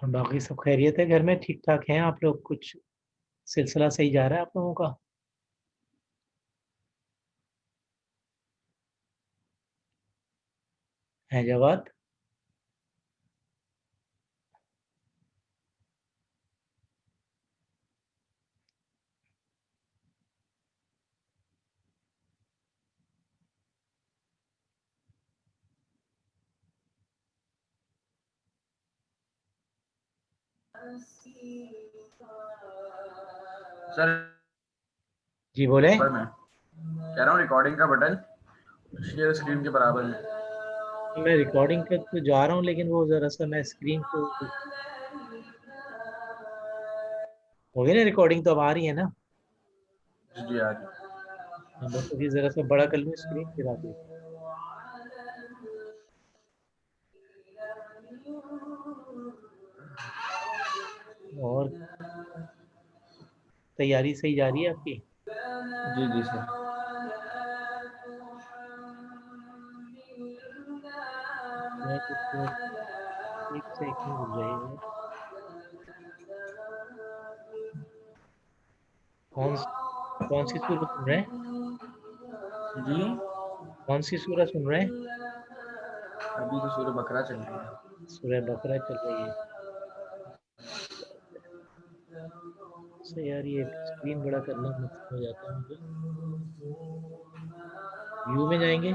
और बाकी सब खैरियत है घर में, ठीक-ठाक हैं आप लोग? कुछ सिलसिला सही जा रहा है आप लोगों का? हैं जवाद? सर जी बोलें? पर मैं कह रहा हूँ रिकॉर्डिंग का बटन शेयर स्क्रीन के बराबर है। मैं रिकॉर्डिंग पे तो जा रहा हूँ लेकिन वो ज़रा-सा मैं स्क्रीन को हो गई ना रिकॉर्डिंग तो अब आ रही है ना? जी जी यार। हाँ, बस अभी ज़रा-सा बड़ा कर लूँ स्क्रीन फिर आप देखो। और तैयारी सही जा रही है आपकी? जी जी सर। मैं तो 1 सेकंड रुक जाइएगा। कौन कौन सी सूरत सुन रहे हैं? जी कौन सी सूरत सुन रहे हैं? अभी तो सूर्य बकरा चल रही है। सूरह बकरा चल रही है। सही यार ये स्क्रीन बड़ा करना मुश्किल हो जाता है मुझे। व्यू में जाएँगे?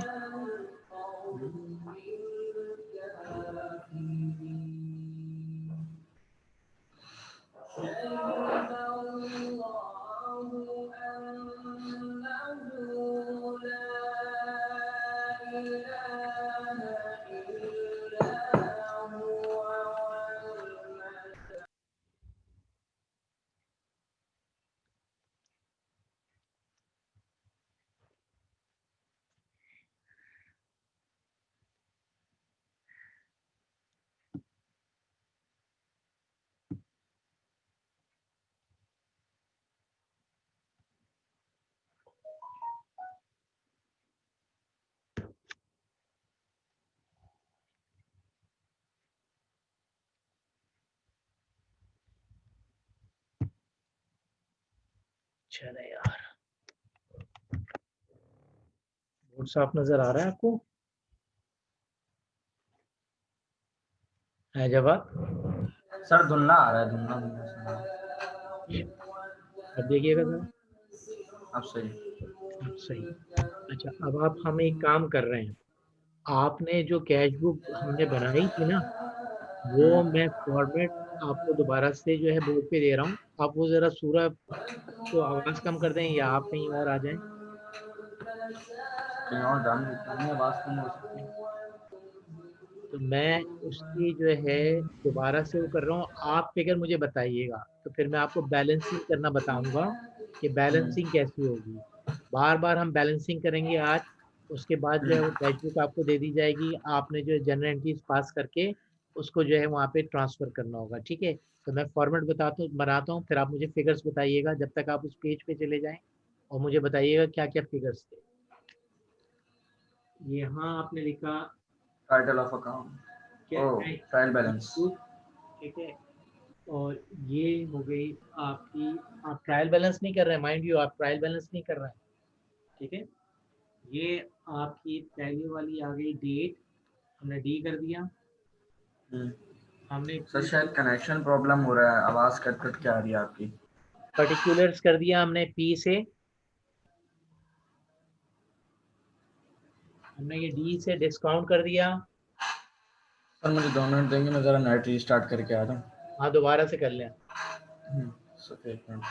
चले यार। बोर्ड साफ नज़र आ रहा है आपको? है जवाब? सर धुंधला आ रहा है, धुंधला धुंधला सा। अब देखिएगा ज़रा। अब सही। अब सही। अच्छा अब आप हम एक काम कर रहे हैं। आपने जो कैश बुक हमने बनाई थी ना, वो मैं फॉर्मेट आपको दोबारा से जो है बोर्ड पे दे रहा हूँ। आप वो ज़रा सूरा को आवाज़ कम कर दें या आप कहीं और आ जाएँ। कहीं और डाल देता हूँ, आवाज़ कम हो सकती है। तो मैं उसकी जो है दोबारा से वो कर रहा हूँ, आप फिगर मुझे बताइएगा, तो फिर मैं आपको बैलेंसिंग करना बताऊँगा कि बैलेंसिंग कैसी होगी। बार-बार हम बैलेंसिंग करेंगे आज, उसके बाद जो है वो कैश बुक आपको दे दी जाएगी, आपने जो है जनरल एंट्रीज़ पास करके उसको जो है वहाँ पे ट्रांसफ़र करना होगा, ठीक है? तो मैं फॉर्मेट बनाता हूँ, फिर आप मुझे फिगर्स बताइएगा जब तक आप उस पेज पे चले जाएँ और मुझे बताइएगा क्या-क्या फिगर्स थे। यहाँ आपने लिखा टाइटल ऑफ अकाउंट, क्या ओह ट्रायल बैलेंस। ठीक है? और ये हो गई आपकी आप ट्रायल बैलेंस नहीं कर रहे हैं माइंड यू आप ट्रायल बैलेंस नहीं कर रहे हैं, ठीक है? ये आपकी पहली वाली आ गई डेट, हमने डी कर दिया। हमने सर शायद कनेक्शन प्रॉब्लम हो रहा है, आवाज़ कट कट के आ रही है आपकी। पर्टिकुलर्स कर दिया हमने पी से, हमने ये डी से डिस्काउंट कर दिया। सर मुझे 2 मिनट देंगे, मैं ज़रा नेट रीस्टार्ट करके आ रहा हाँ दोबारा से कर लें। हूँ। Sir 1 minute.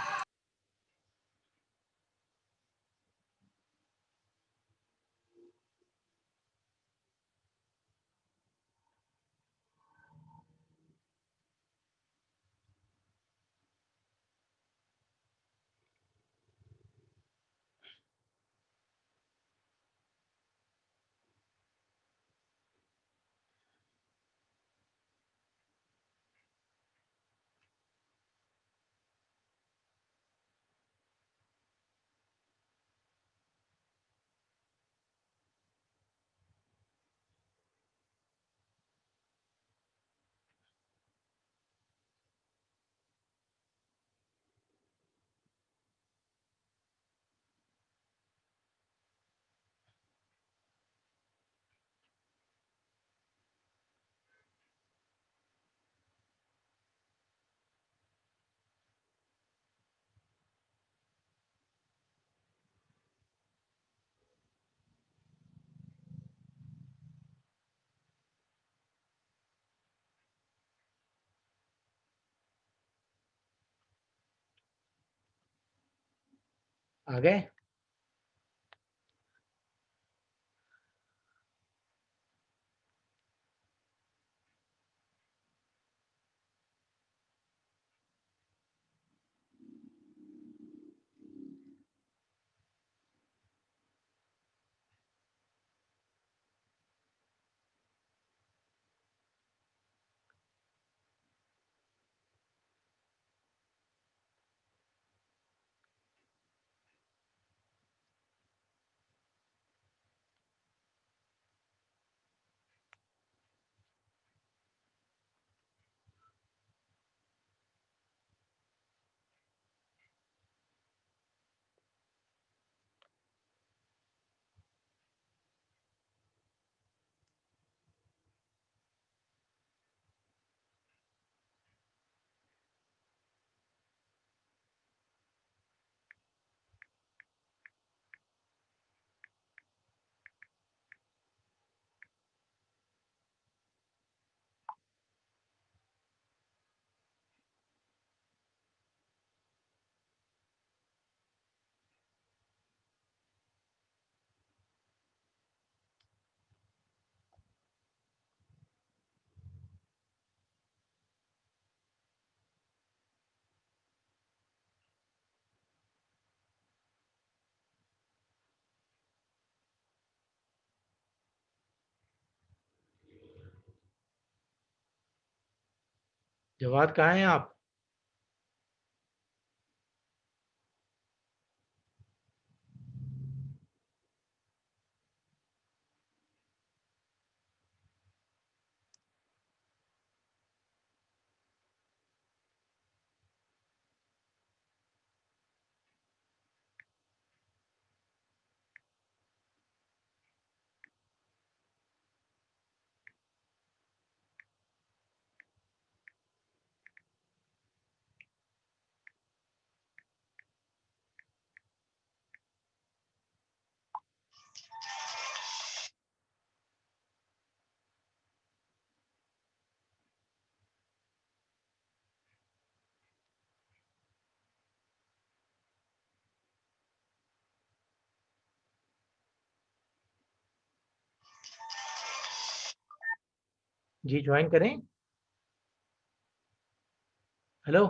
आ गए? जवाब कहाँ हैं आप? जी ज्वाइन करें? हेलो?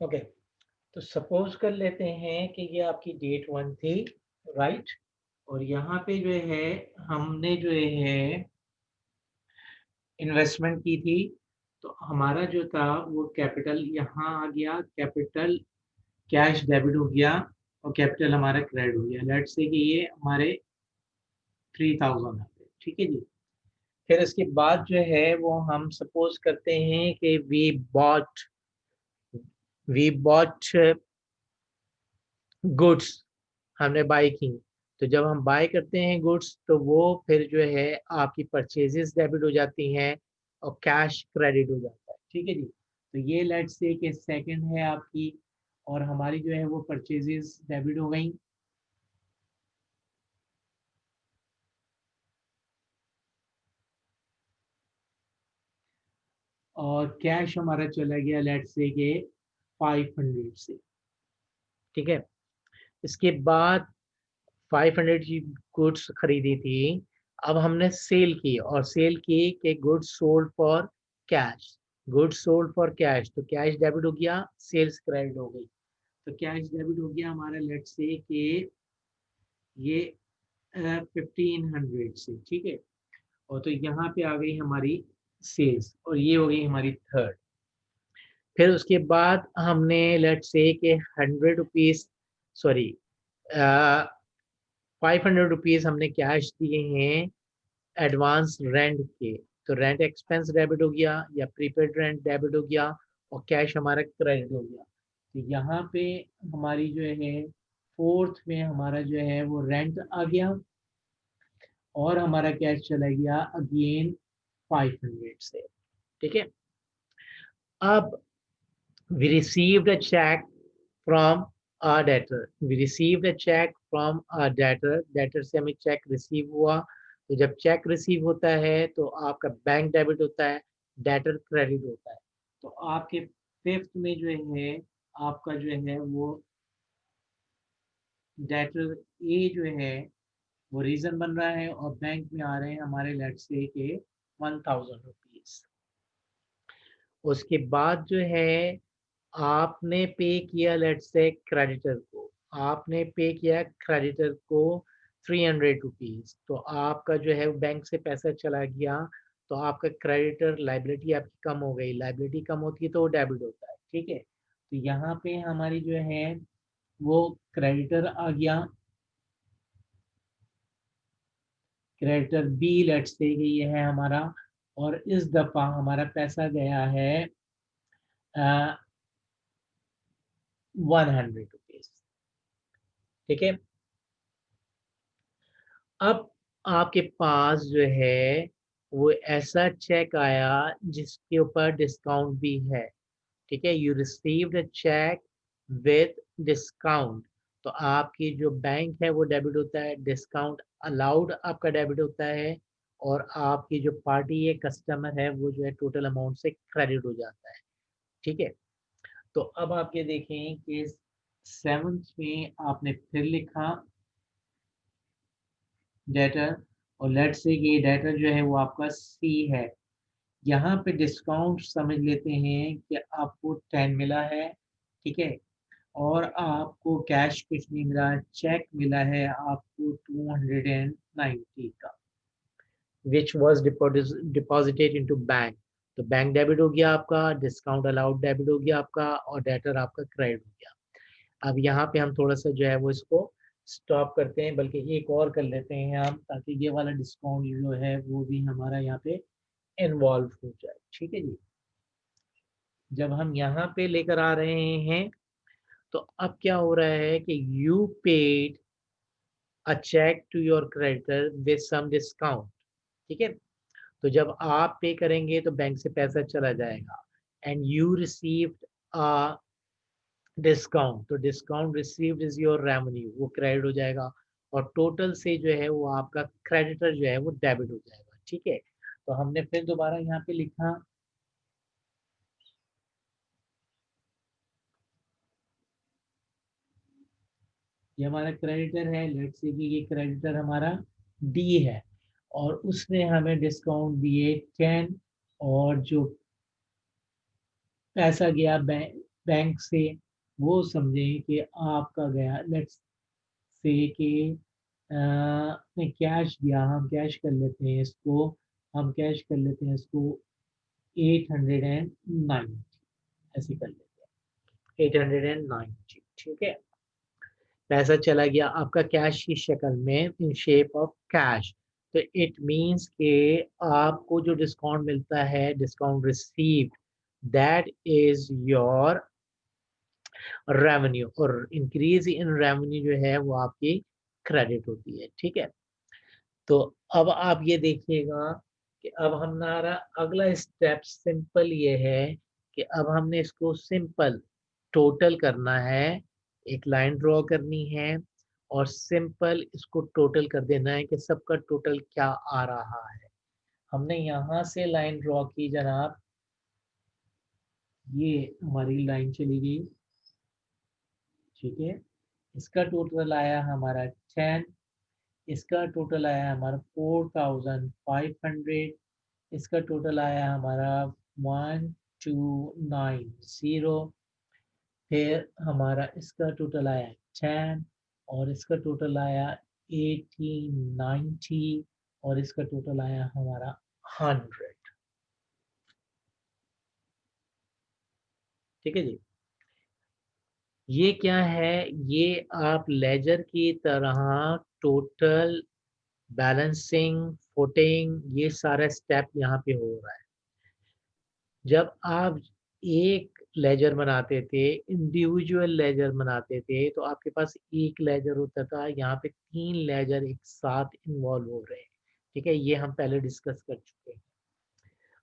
ओके, तो सपोज कर लेते हैं कि ये आपकी डेट 1 थी, राइट? और यहाँ पे जो है हमने जो है इन्वेस्टमेंट की थी, तो हमारा जो था वो कैपिटल यहाँ आ गया, कैपिटल कैश डेबिट हो गया और कैपिटल हमारा क्रेडिट हो गया। लेट्स से कि ये हमारे 3000 आ गए, ठीक है जी। फिर इसके बाद जो है वो हम सपोज करते हैं कि वी बॉट गुड्स, हमने बाय की। तो जब हम बाय करते हैं गुड्स तो वो फिर जो है आपकी परचेजेस डेबिट हो जाती हैं और कैश क्रेडिट हो जाता है, ठीक है जी। तो ये लेट्स से कि सेकंड है आपकी, और हमारी जो है वो परचेजेस डेबिट हो गई। और कैश हमारा चला गया लेट्स से के 500 से, ठीक है। इसके बाद 500 की गुड्स खरीदी थी, अब हमने सेल की और सेल की कि goods sold for cash, goods sold for cash, तो कैश डेबिट हो गया, सेल्स क्रेडिट हो गई। तो कैश डेबिट हो गया हमारा लेट्स से कि ये 1500 से, ठीक है। और तो यहाँ पे आ गई हमारी सेल्स और ये हो गई हमारी थर्ड। फिर उसके बाद हमने लेट्स से कि 100 रुपीज, सॉरी 500 रुपीज हमने कैश दिए हैं एडवांस रेंट के। तो रेंट एक्सपेंस डेबिट हो गया या प्रीपेड रेंट डेबिट हो गया और कैश हमारा क्रेडिट हो गया। तो यहाँ पे हमारी जो है फोर्थ में हमारा जो है वो रेंट आ गया और हमारा कैश चला गया अगेन 500 से, ठीक है। अब we received a check from our debtor, we received a check from our debtor से हमें चेक रिसीव हुआ। तो जब चेक रिसीव होता है तो आपका बैंक डेबिट होता है, डेटर क्रेडिट होता है। तो आपके फिफ्थ में जो है आपका जो है वो डेटर ए जो है वो रीजन बन रहा है और बैंक में आ रहे हैं हमारे लेट्स से के 1000 रुपीज। उसके बाद जो है आपने पे किया लेट्स से क्रेडिटर को, आपने पे किया क्रेडिटर को 300 रुपीज। तो आपका जो है बैंक से पैसा चला गया, तो आपका क्रेडिटर लाइबिलिटी आपकी कम हो गई, लाइबिलिटी कम होती है तो वो डेबिट होता है, ठीक है। तो यहाँ पे हमारी जो है वो क्रेडिटर आ गया, क्रेडिटर बी लेट्स से ये है हमारा। और इस दफा हमारा पैसा गया है 100 रुपीज, ठीक है। अब आपके पास जो है वो ऐसा चेक आया जिसके ऊपर डिस्काउंट भी है, ठीक है। You received a cheque with discount. तो आपकी जो बैंक है वो डेबिट होता है, डिस्काउंट अलाउड आपका डेबिट होता है, और आपकी जो पार्टी है कस्टमर है वो जो है टोटल अमाउंट से क्रेडिट हो जाता है, ठीक है। तो अब आप ये देखें कि सेवंथ में आपने फिर लिखा डेटर, और लेट्स से ये डेटर जो है वो आपका सी है। यहाँ पे डिस्काउंट समझ लेते हैं कि आपको 10 मिला है, ठीक है। और आपको कैश कुछ नहीं मिला, चेक मिला है आपको 290 का, which was deposited into bank. तो बैंक डेबिट हो गया आपका, डिस्काउंट अलाउड डेबिट हो गया आपका, और डेटर आपका क्रेडिट हो गया। अब यहाँ पे हम थोड़ा सा जो है वो इसको स्टॉप करते हैं, बल्कि एक और कर लेते हैं हम, ताकि ये वाला डिस्काउंट जो है वो भी हमारा यहाँ पे इन्वॉल्व हो जाए, ठीक है जी। जब हम यहाँ पे लेकर आ रहे हैं तो अब क्या हो रहा है कि you paid a cheque to your creditor with some discount, ठीक है। तो जब आप पे करेंगे तो बैंक से पैसा चला जाएगा, and you received a discount, तो discount received is your revenue, वो क्रेडिट हो जाएगा, और टोटल से जो है वो आपका क्रेडिटर जो है वो डेबिट हो जाएगा, ठीक है। तो हमने फिर दोबारा यहाँ पे लिखा, ये हमारा क्रेडिटर है, लेट्स से कि ये क्रेडिटर हमारा डी है, और उसने हमें डिस्काउंट दिए 10, और जो पैसा गया बैंक से वो समझें कि आपका गया लेट्स से कि नहीं कैश गया, हम कैश कर लेते हैं इसको, हम कैश कर लेते हैं इसको 890, ऐसे कर लेते हैं 890, ठीक है। पैसा चला गया आपका कैश की शक्ल में इन शेप ऑफ कैश। तो इट मींस के आपको जो डिस्काउंट मिलता है, discount received, that is your revenue, और इंक्रीज इन रेवेन्यू जो है वो आपकी क्रेडिट होती है। ठीक है, तो अब आप ये देखिएगा कि अब हमारा अगला स्टेप सिंपल ये है कि अब हमने इसको सिंपल टोटल करना है, एक लाइन ड्रॉ करनी है और सिंपल इसको टोटल कर देना है कि सबका टोटल क्या आ रहा है। हमने यहाँ से लाइन ड्रॉ की जनाब, ये हमारी लाइन चली गई। ठीक है, इसका टोटल आया हमारा 10, इसका टोटल आया हमारा 4500, इसका टोटल आया हमारा 1290, फिर हमारा इसका टोटल आया 10, और इसका टोटल आया 1890, और इसका टोटल आया हमारा 100। ठीक है जी, ये क्या है, ये आप लेजर की तरह टोटल, बैलेंसिंग, फुटिंग, ये सारा स्टेप यहाँ पे हो रहा है। जब आप एक लेजर बनाते थे, इंडिविजुअल लेजर बनाते थे, तो आपके पास एक लेजर होता था, यहाँ पे 3 लेजर एक साथ इन्वॉल्व हो रहे हैं। ठीक है, ये हम पहले डिस्कस कर चुके हैं।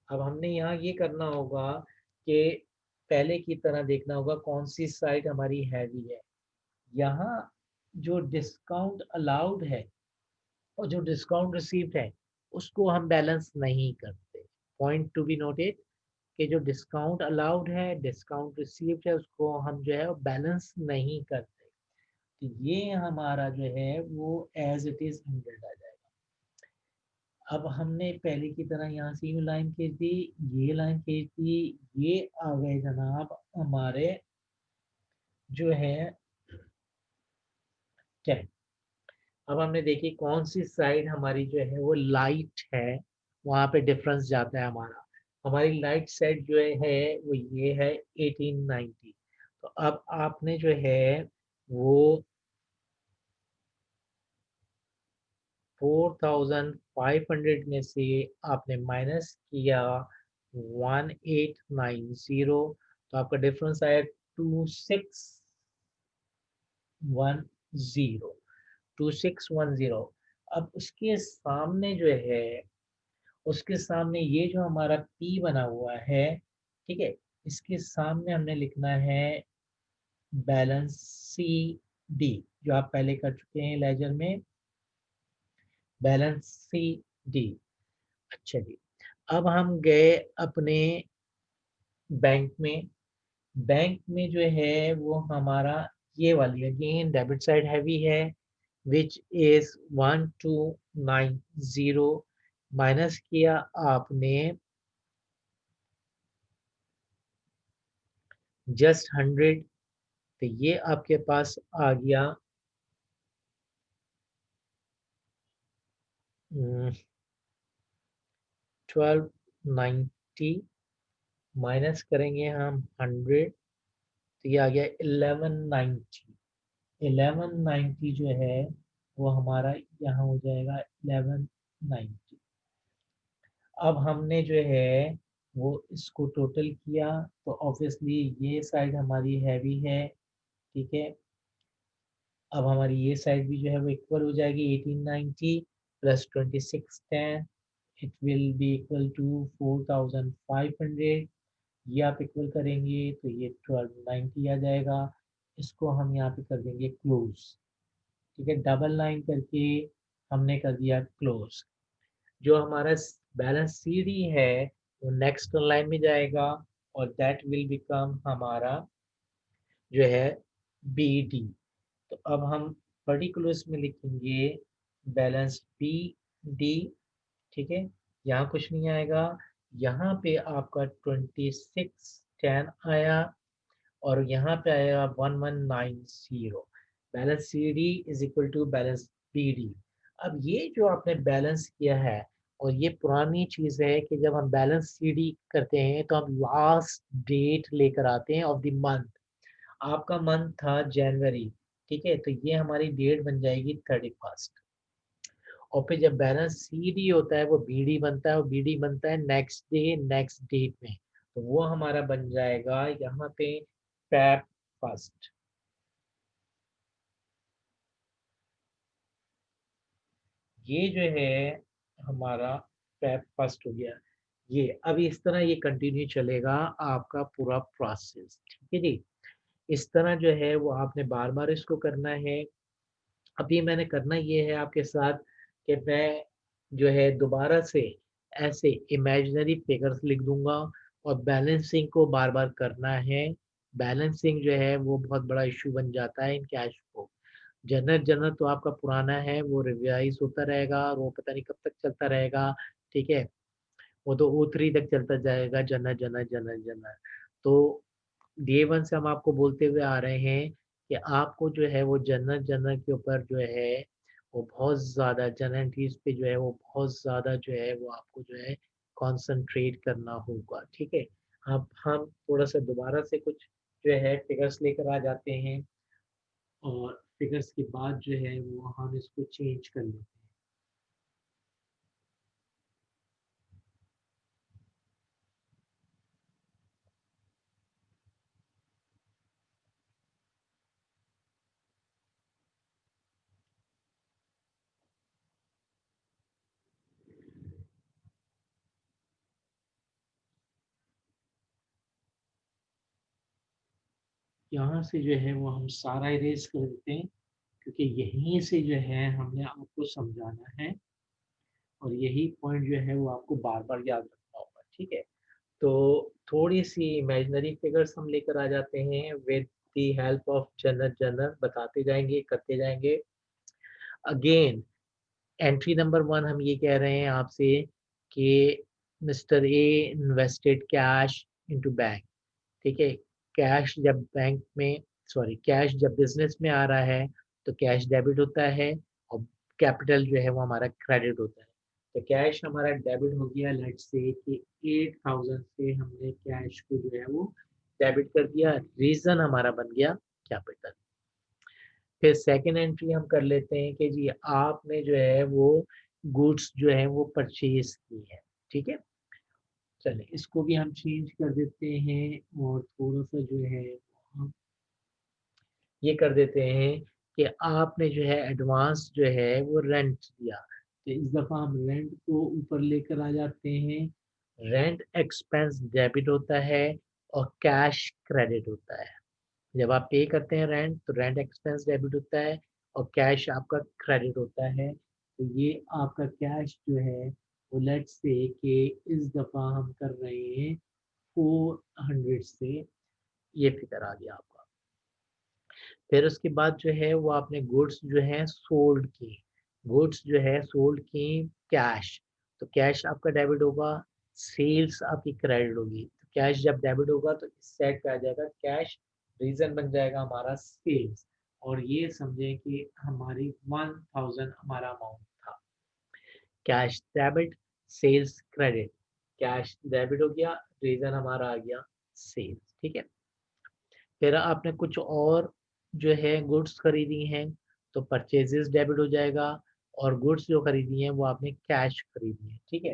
अब हमने यहाँ ये करना होगा कि पहले की तरह देखना होगा कौन सी साइड हमारी हैवी है। यहाँ जो डिस्काउंट अलाउड है और जो डिस्काउंट रिसीव्ड है उसको हम बैलेंस नहीं करते। पॉइंट टू बी नोटेड कि जो डिस्काउंट अलाउड है, डिस्काउंट रिसीव्ड है, उसको हम जो है वो बैलेंस नहीं करते। तो ये हमारा जो है वो एज इट इज 100 आ जाएगा। अब हमने पहले की तरह यहाँ से ये लाइन खींच दी, ये लाइन खींच दी, ये आ गए जनाब हमारे जो है 10। अब हमने देखी कौन सी साइड हमारी जो है वो लाइट है, वहां पे डिफरेंस जाता है हमारा। हमारी लाइट साइड जो है वो ये है 1890। तो अब आपने जो है वो 4500 में से आपने माइनस किया 1890, तो आपका डिफरेंस आया 2610, 2610। अब उसके सामने जो है, उसके सामने ये जो हमारा P बना हुआ है, ठीक है, इसके सामने हमने लिखना है बैलेंस CD, जो आप पहले कर चुके हैं लेजर में, बैलेंस CD। अच्छा जी, अब हम गए अपने बैंक में। बैंक में जो है वो हमारा ये वाली अगेन डेबिट साइड हैवी है, विच इज 1290, माइनस किया आपने जस्ट 100, तो ये आपके पास आ गया 1290, माइनस करेंगे हम 100, तो ये आ गया 1190। 1190 जो है वो हमारा यहाँ हो जाएगा 1190। अब हमने जो है वो इसको टोटल किया, तो ऑब्वियसली ये साइड हमारी हैवी है। ठीक है, अब हमारी ये साइड भी जो है वो इक्वल हो जाएगी 1890 plus 2610, it will be equal to 4500। ये आप इक्वल करेंगे तो ये 1290 आ जाएगा। इसको हम यहाँ पे कर देंगे क्लोज। ठीक है, डबल लाइन करके हमने कर दिया क्लोज। जो हमारा बैलेंस CD है वो नेक्स्ट लाइन में जाएगा और दैट विल बिकम हमारा जो है BD। तो अब हम पर्टिकुलर्स में लिखेंगे बैलेंस BD। ठीक है, यहाँ कुछ नहीं आएगा, यहाँ पे आपका 2610 आया और यहाँ पे आएगा 1190। Balance CD is equal to balance BD। अब ये जो आपने बैलेंस किया है, और ये पुरानी चीज है कि जब हम बैलेंस CD करते हैं तो हम लास्ट डेट लेकर आते हैं ऑफ द मंथ। आपका मंथ था जनवरी, ठीक है, तो ये हमारी डेट बन जाएगी 31। और फिर जब बैलेंस सी डी होता है वो बी डी बनता है, और बी डी बनता है नेक्स्ट डे नेक्स्ट डेट में, तो वो हमारा बन जाएगा यहाँ पे Feb 1। ये जो है हमारा Feb 1 हो गया। ये अब इस तरह ये कंटिन्यू चलेगा आपका पूरा प्रोसेस, ठीक है जी। इस तरह जो है वो आपने बार बार इसको करना है। अभी मैंने करना ये है आपके साथ कि मैं जो है दोबारा से ऐसे इमेजिनरी फिगर्स लिख दूंगा, और बैलेंसिंग को बार बार करना है। बैलेंसिंग जो है वो बहुत बड़ा इशू बन जाता है इन कैश को। जनरल जनरल तो आपका पुराना है, वो रिवाइज होता रहेगा और वो पता नहीं कब तक चलता रहेगा, ठीक है। वो तो O3 तक चलता जाएगा, जनरल जनरल जनरल जनरल। तो डे वन से हम आपको बोलते हुए आ रहे हैं कि आपको जो है वो जनरल जनरल के ऊपर जो है वो बहुत ज़्यादा जनरल चीज़ पे जो है वो बहुत ज़्यादा जो है वो आपको जो है कंसंट्रेट करना होगा, ठीक है। अब हम थोड़ा सा दोबारा से कुछ जो है फिगर्स लेकर आ जाते हैं, और फिगर्स के बाद जो है वो हम इसको चेंज कर लेते हैं। यहाँ से जो है वो हम सारा इरेज कर देते हैं, क्योंकि यहीं से जो है हमने आपको समझाना है, और यही पॉइंट जो है वो आपको बार बार याद रखना होगा, ठीक है। तो थोड़ी सी इमेजिनरी फिगर्स हम लेकर आ जाते हैं with the help of general general, बताते जाएंगे करते जाएंगे। अगेन एंट्री नंबर 1 हम ये कह रहे हैं आपसे कि mister A invested cash into bank, ठीक है। कैश जब बैंक में, सॉरी, कैश जब बिजनेस में आ रहा है तो कैश डेबिट होता है, और कैपिटल जो है वो हमारा क्रेडिट होता है। तो कैश हमारा डेबिट हो गया, लेट्स से कि 8000 से हमने कैश को जो है वो डेबिट कर दिया, रीजन हमारा बन गया कैपिटल। फिर सेकंड एंट्री हम कर लेते हैं कि जी आपने जो है वो गुड्स जो है वो परचेज की है, ठीक है। चलिए इसको भी हम चेंज कर देते हैं, और थोड़ा सा जो है हम ये कर देते हैं कि आपने जो है एडवांस जो है वो रेंट दिया, तो इस दफ़ा हम रेंट को ऊपर लेकर आ जाते हैं। रेंट एक्सपेंस डेबिट होता है और कैश क्रेडिट होता है। जब आप पे करते हैं रेंट तो रेंट एक्सपेंस डेबिट होता है और कैश आपका क्रेडिट होता है। तो ये आपका कैश जो है वो लेट्स से कि इस दफ़ा हम कर रहे हैं 400 से, ये फिगर आ गया आपका। फिर उसके बाद जो है वो आपने गुड्स जो है सोल्ड की, गुड्स जो है सोल्ड की कैश, तो कैश आपका डेबिट होगा, सेल्स आपकी क्रेडिट होगी। तो कैश जब डेबिट होगा तो इस साइड पे आ जाएगा कैश, रीजन बन जाएगा हमारा सेल्स। और ये समझें कि हमारी 1000 हमारा अमाउंट था। Cash debit, sales credit, cash debit हो गया, रीजन हमारा आ गया सेल्स, ठीक है। फिर आपने कुछ और जो है गुड्स खरीदी हैं तो परचेजेस डेबिट हो जाएगा, और गुड्स जो खरीदी हैं वो आपने कैश खरीदी है, ठीक है।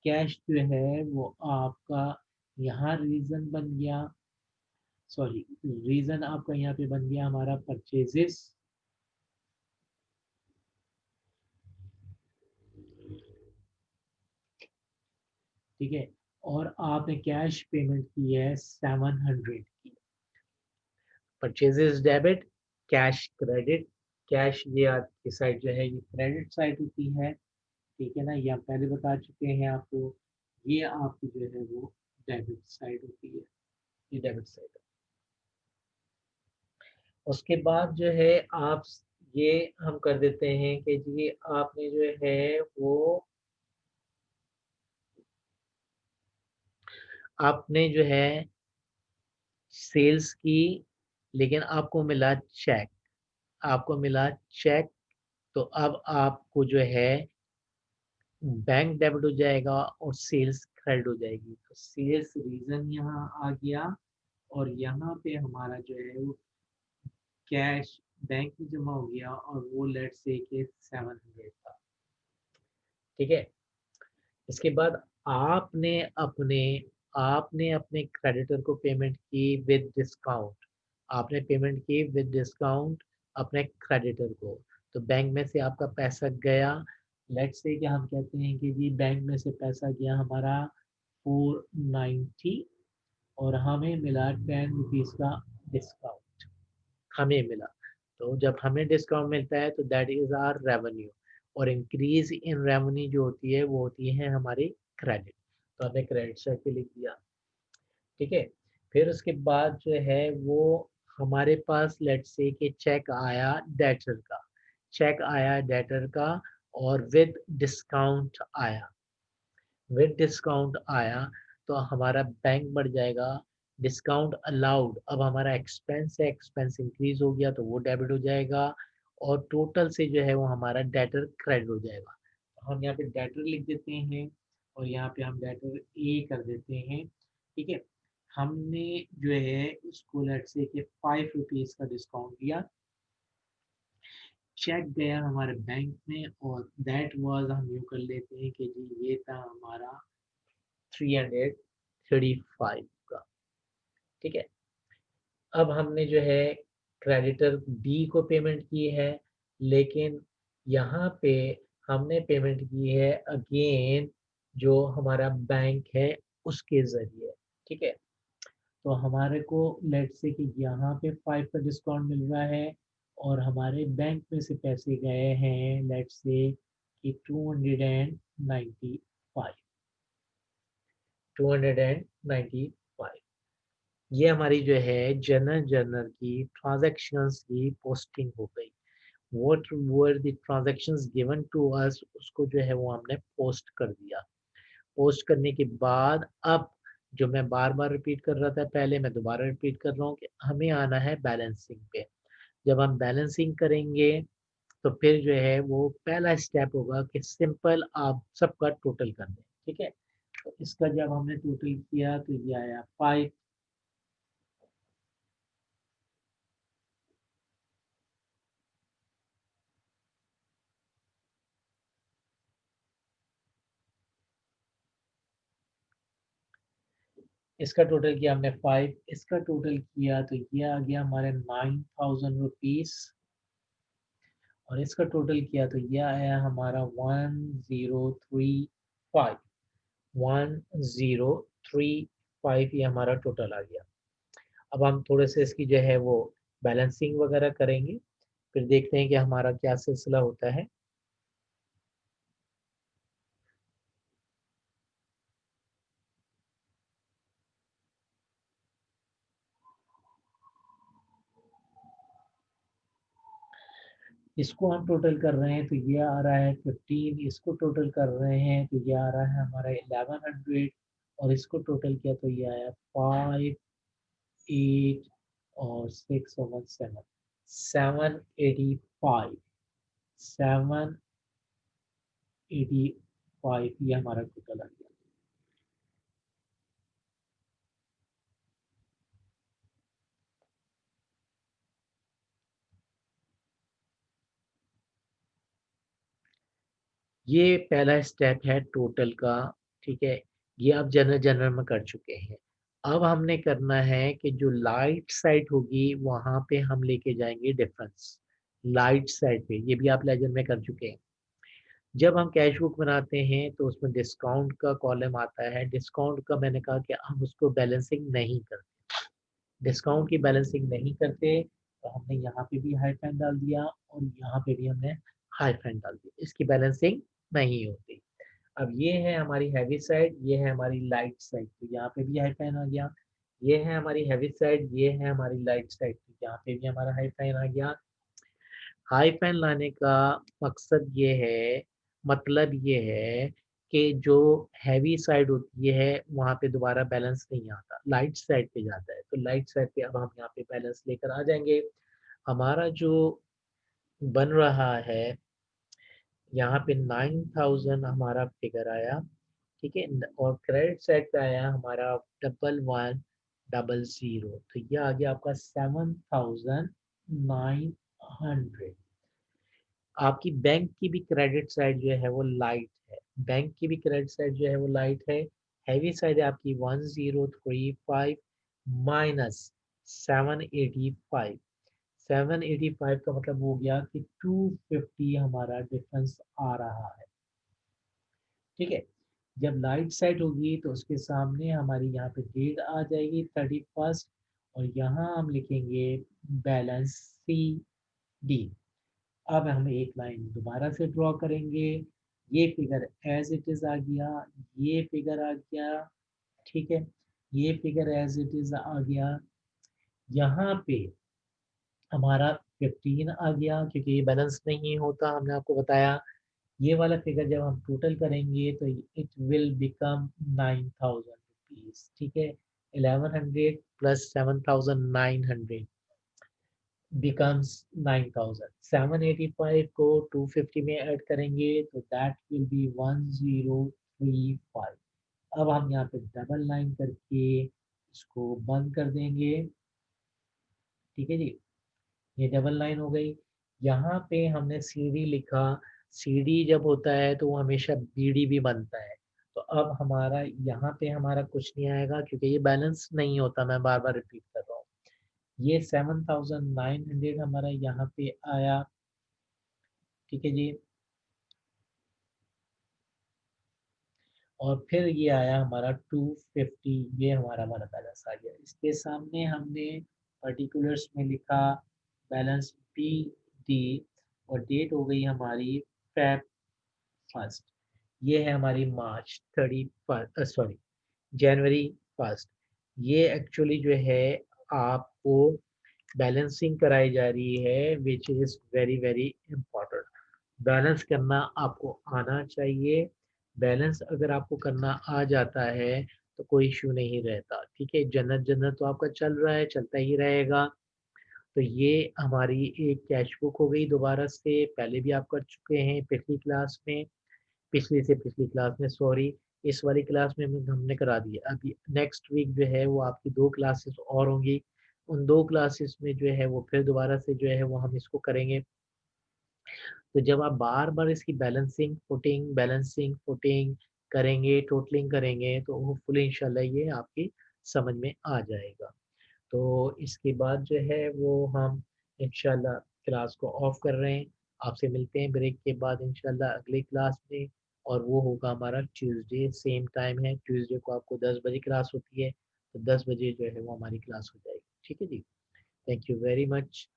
कैश जो है वो आपका यहाँ रीजन बन गया, सॉरी, रीजन आपका यहाँ पे बन गया हमारा परचेजेस, ठीक है। और आपने कैश पेमेंट की है 700 की। Purchases debit, cash credit, cash ये आपकी साइड जो है ये क्रेडिट साइड होती है, ठीक है ना, ये हम पहले बता चुके हैं आपको। ये आपकी जो है वो डेबिट साइड होती है, ये डेबिट साइड है। उसके बाद जो है आप ये हम कर देते हैं कि जी आपने जो है वो आपने जो है सेल्स की, लेकिन आपको मिला चेक, आपको मिला चेक, तो अब आपको जो है बैंक डेबिट हो जाएगा और सेल्स क्रेडिट हो जाएगी। तो सेल्स रीजन यहाँ आ गया, और यहाँ पे हमारा जो है वो कैश बैंक में जमा हो गया और वो लेट्स से कि 700 था, ठीक है। इसके बाद आपने अपने आपने अपने क्रेडिटर को पेमेंट की विद डिस्काउंट, आपने पेमेंट की विद डिस्काउंट अपने क्रेडिटर को, तो बैंक में से आपका पैसा गया। लेट्स से कि हम कहते हैं कि जी बैंक में से पैसा गया हमारा 490 और हमें मिला 10 रुपीज़ का डिस्काउंट, हमें मिला। तो जब हमें डिस्काउंट मिलता है तो दैट इज आवर रेवेन्यू, और इंक्रीज इन रेवेन्यू जो होती है वो होती है हमारी क्रेडिट, तो हमने क्रेडिट साइड पे लिख दिया, ठीक है। फिर उसके बाद जो है वो हमारे पास लेट्स से कि चेक आया डेटर का, चेक आया डेटर का और विद डिस्काउंट आया, विद डिस्काउंट आया, तो हमारा बैंक बढ़ जाएगा। डिस्काउंट अलाउड, अब हमारा एक्सपेंस है, एक्सपेंस इंक्रीज हो गया तो वो डेबिट हो जाएगा, और टोटल से जो है वो हमारा डेटर क्रेडिट हो जाएगा। तो हम यहाँ पे डेटर लिख देते हैं और यहाँ पे हम डेटर ए कर देते हैं, ठीक है। हमने जो है उसको लेट से कि 5 रुपीज़ का डिस्काउंट दिया, चेक गया हमारे बैंक में और दैट वाज, हम यूँ कर लेते हैं कि जी ये था हमारा 335 का, ठीक है। अब हमने जो है क्रेडिटर बी को पेमेंट की है, लेकिन यहाँ पे हमने पेमेंट की है अगेन जो हमारा बैंक है उसके ज़रिए, ठीक है। तो हमारे को लेट से कि यहाँ पे 5 का डिस्काउंट मिल रहा है और हमारे बैंक में से पैसे गए हैं लेट से कि 295, 295, ये हमारी जो है जनरल जर्नल की ट्रांजैक्शंस की पोस्टिंग हो गई। Whatever the transactions given to us, उसको जो है वो हमने पोस्ट कर दिया। पोस्ट करने के बाद अब जो मैं बार बार रिपीट कर रहा था पहले, मैं दोबारा रिपीट कर रहा हूँ कि हमें आना है बैलेंसिंग पे। जब हम बैलेंसिंग करेंगे तो फिर जो है वो पहला स्टेप होगा कि सिंपल आप सबका टोटल कर दें, ठीक है। तो इसका जब हमने टोटल किया तो ये आया 5। इसका टोटल किया हमने 5, इसका टोटल किया तो ये आ गया हमारे 9000 रुपीज़, और इसका टोटल किया तो ये आया हमारा 1035, 1035 ये हमारा टोटल आ गया। अब हम थोड़े से इसकी जो है वो बैलेंसिंग वगैरह करेंगे, फिर देखते हैं कि हमारा क्या सिलसिला होता है। इसको हम टोटल कर रहे हैं तो ये आ रहा है 15, इसको टोटल कर रहे हैं तो ये आ रहा है हमारा 1100, और इसको टोटल किया तो ये आया 5, 8 और 6 और 1 7, 785, 785 ये हमारा टोटल आ गया। ये पहला स्टेप है टोटल का, ठीक है। ये आप जनरल जनरल में कर चुके हैं। अब हमने करना है कि जो लाइट साइड होगी वहां पे हम लेके जाएंगे डिफरेंस, लाइट साइड पे, ये भी आप लेजर में कर चुके हैं। जब हम कैश बुक बनाते हैं तो उसमें डिस्काउंट का कॉलम आता है, डिस्काउंट का मैंने कहा कि हम उसको बैलेंसिंग नहीं करते, डिस्काउंट की बैलेंसिंग नहीं करते, तो हमने यहाँ पे भी हाइफन डाल दिया और यहाँ पे भी हमने हाइफन डाल दिया, इसकी बैलेंसिंग नहीं होती। अब ये है हमारी हैवी साइड, ये है हमारी लाइट साइड, तो यहाँ पे भी हाइफन आ गया। ये है हमारी हैवी साइड, ये है हमारी लाइट साइड, तो यहाँ पे भी हमारा हाइफन आ गया। हाइफन लाने का मकसद ये है, मतलब ये है कि जो हैवी साइड होती है वहाँ पे दोबारा बैलेंस नहीं आता, लाइट साइड पे जाता है, तो लाइट साइड पे अब हम यहाँ पे बैलेंस लेकर आ जाएंगे। हमारा जो बन रहा है यहाँ पे 9000 हमारा फिगर आया, ठीक है। और क्रेडिट साइड पे आया हमारा 1100, तो ये आ गया आपका 7900, 100। आपकी बैंक की भी क्रेडिट साइड जो है वो लाइट है, बैंक की भी क्रेडिट साइड जो है वो लाइट है। हैवी साइड है आपकी 1035 माइनस 785। 785 का मतलब हो गया कि 250 हमारा डिफरेंस आ रहा है। ठीक है, जब लाइट साइड होगी तो उसके सामने हमारी यहाँ पे डेट आ जाएगी 31st, और यहाँ हम लिखेंगे बैलेंस सी डी। अब हम एक लाइन दोबारा से ड्रॉ करेंगे। ये फिगर एज इट इज आ गया, ये फिगर आ गया। ठीक है, ये फिगर एज इट इज आ गया। यहाँ पे हमारा 15 आ गया क्योंकि ये बैलेंस नहीं होता, हमने आपको बताया। ये वाला फिगर जब हम टोटल करेंगे तो इट विल बिकम 9,000 रुपीज। ठीक है, 1100 प्लस 7,900 becomes 9,000। 785 को 250 में ऐड करेंगे तो दैट विल बी 1035। अब हम यहाँ पे डबल लाइन करके इसको बंद कर देंगे। ठीक है जी, ये डबल लाइन हो गई। यहाँ पे हमने सी डी लिखा। सी डी जब होता है तो वो हमेशा बी डी भी बनता है। तो अब हमारा यहाँ पे हमारा कुछ नहीं आएगा क्योंकि ये बैलेंस नहीं होता, मैं बार बार रिपीट कर रहा हूँ। ये 7,900 हमारा यहाँ पे आया। ठीक है जी, और फिर ये आया हमारा 250, ये हमारा बैलेंस आ गया। इसके सामने हमने पर्टिकुलर्स में लिखा बैलेंस बी डी, और डेट हो गई हमारी फेब फर्स्ट। ये है हमारी मार्च 31, सॉरी जनवरी फर्स्ट। ये एक्चुअली जो है आपको बैलेंसिंग कराई जा रही है, which is very very important. Balance करना आपको आना चाहिए। बैलेंस अगर आपको करना आ जाता है तो कोई इश्यू नहीं रहता। ठीक है, जन्नत जन्नत तो आपका चल रहा है, चलता ही रहेगा। तो ये हमारी एक कैश बुक हो गई। दोबारा से पहले भी आप कर चुके हैं पिछली क्लास में, पिछली से पिछली क्लास में सॉरी, इस वाली क्लास में हमने करा दिया। अभी नेक्स्ट वीक जो है वो आपकी 2 क्लासेस और होंगी। उन 2 क्लासेस में जो है वो फिर दोबारा से जो है वो हम इसको करेंगे। तो जब आप बार बार इसकी बैलेंसिंग फुटिंग करेंगे, टोटलिंग करेंगे, तो होपफुली इंशाल्लाह ये आपकी समझ में आ जाएगा। तो इसके बाद जो है वो हम इंशाल्लाह क्लास को ऑफ कर रहे हैं। आपसे मिलते हैं ब्रेक के बाद इंशाल्लाह अगली क्लास में, और वो होगा हमारा ट्यूसडे। सेम टाइम है, ट्यूसडे को आपको 10 बजे क्लास होती है, तो 10 बजे जो है वो हमारी क्लास हो जाएगी। ठीक है जी, thank you very much,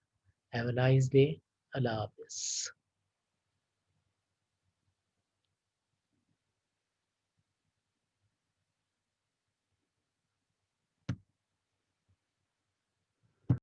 have a nice day, अल्लाह हाफिज़।